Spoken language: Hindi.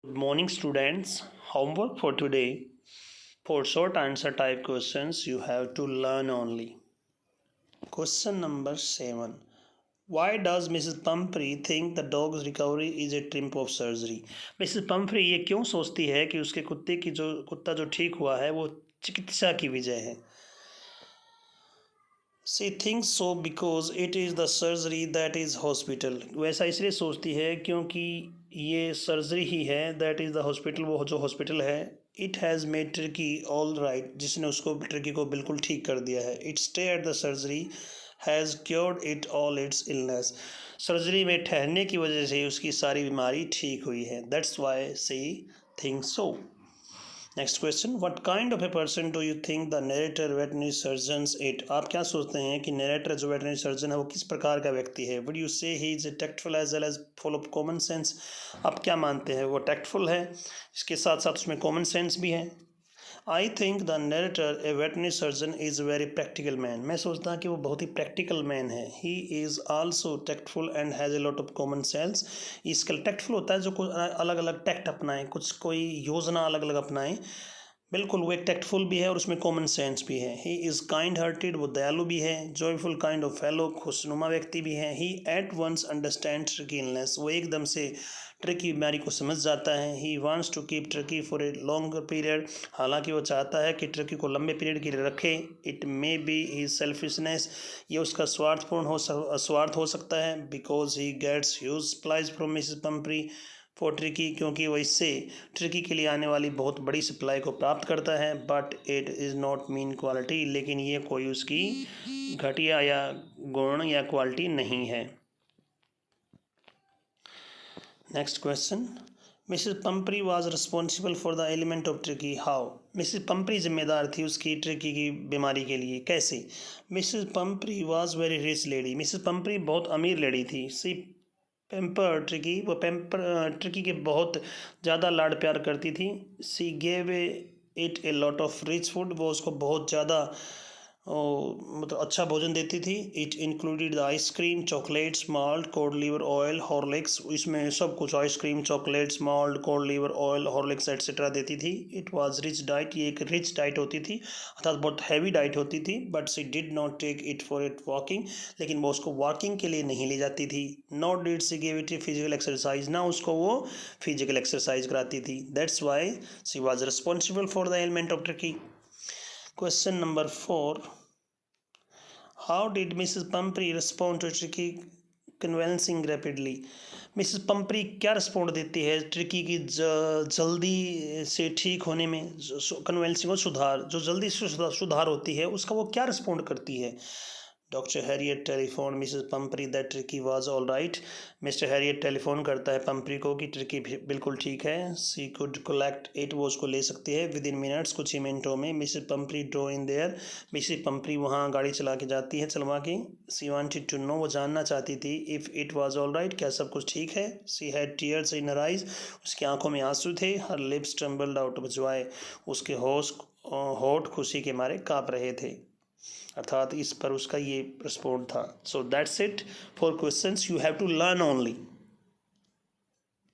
Good morning, students. Homework for today. For short answer type questions, you have to learn only. Question number 7. Why does Mrs. Pumphrey think the dog's recovery is a triumph of surgery? Mrs. Pumphrey ये क्यों सोचती है कि उसके कुत्ता जो ठीक हुआ है वो चिकित्सा की विजय है? She thinks so because it is the surgery that is hospital. वैसा इसलिए सोचती है क्योंकि ये सर्जरी ही है that is the hospital, वो जो हॉस्पिटल है. It has made Turkey all right, जिसने उसको टर्की को बिल्कुल ठीक कर दिया है. Its stay at the surgery has cured it all its illness. Surgery में ठहरने की वजह से उसकी सारी बीमारी ठीक हुई है. That's why she thinks so. Next question, what kind of a person do you think the narrator veterinary surgeons it? आप क्या सोचते हैं कि नरेटर जो वेटनरी सर्जन है वो किस प्रकार का व्यक्ति है? Would you say he is tactful as well as full of common sense? आप क्या मानते हैं, वो टैक्टफुल है, इसके साथ साथ उसमें कॉमन सेंस भी है? I think the narrator A veterinary surgeon is very practical man. मैं सोचता हूँ कि वो बहुत ही प्रैक्टिकल मैन है. He is also tactful and has a lot of common sense. इसका टैक्टफुल होता है जो कुछ अलग अलग टैक्ट अपनाए, कुछ कोई योजना अलग अलग अपनाए. बिल्कुल वो एक टैक्टफुल भी है और उसमें कॉमन सेंस भी है. ही इज़ काइंड हार्टेड, वो दयालु भी है. जॉयफुल काइंड ऑफ फेलो, खुशनुमा व्यक्ति भी है. He at once understand tricky illness, वो एकदम से ट्रिकी बीमारी को समझ जाता है. He wants to keep tricky for a longer period, हालांकि वो चाहता है कि ट्रिकी को लंबे पीरियड के लिए रखे. It may be he selfishness, ये उसका स्वार्थ हो सकता है. Because he gets huge supplies from Mrs Pumphrey for tricky, क्योंकि वो इससे ट्रिकी के लिए आने वाली बहुत बड़ी सप्लाई को प्राप्त करता है. But it is not mean quality, लेकिन ये कोई उसकी घटिया या गुण या क्वालिटी नहीं है. Next question, Mrs Pumphrey was responsible for the element of Tricki. How? Mrs Pumphrey जिम्मेदार थी उसकी ट्रिकी की बीमारी के लिए. कैसे? Mrs Pumphrey was very rich lady. Mrs Pumphrey बहुत अमीर लेडी थी. सी पेम्पर ट्रिकी, वो ट्रिकी के बहुत ज़्यादा लाड प्यार करती थी. She gave it a lot of rich food, वो उसको बहुत ज़्यादा मतलब अच्छा भोजन देती थी. It included the ice cream, chocolates, malt, cod liver oil, Horlicks, इसमें सब कुछ ice cream, chocolates, malt, cod liver oil, Horlicks etcetera देती थी. इट वाज रिच डाइट, ये एक रिच डाइट होती थी, अर्थात बहुत हैवी डाइट होती थी. But she did not take it for it walking, लेकिन वो उसको वॉकिंग के लिए नहीं ले जाती थी. Not did she give it physical exercise, ना उसको वो फिजिकल एक्सरसाइज कराती थी. That's why she was responsible for the element of tricky. Question number 4. How did Mrs. Pumphrey respond to Tricky convincing rapidly? Mrs Pumphrey क्या रिस्पॉन्ड देती है ट्रिकी की जल्दी से ठीक होने में? कन्वेंसिंग और सुधार, जो जल्दी से सुधार होती है उसका वो क्या रिस्पॉन्ड करती है? Doctor Herriot telephone Mrs Pumphrey that Tricki was all right. Mr Herriot telephone करता है पम्परी को कि ट्रिकी बिल्कुल ठीक है. सी कुड कलेक्ट इट, वो उसको ले सकती है विद इन मिनट्स, कुछ ही मिनटों में. Mrs Pumphrey drove in there, Mrs Pumphrey वहाँ गाड़ी चला के जाती है, चलवा के. सी वांटेड टू नो, वो जानना चाहती थी if it was all right, क्या सब कुछ ठीक है. She had tears in her eyes, उसकी आंखों में आंसू थे. हर lips trembled out of Joy, उसके होठ खुशी के मारे काँप रहे थे. अर्थात इस पर उसका ये रिस्पॉन्ड था. So that's it for questions. You have to learn only.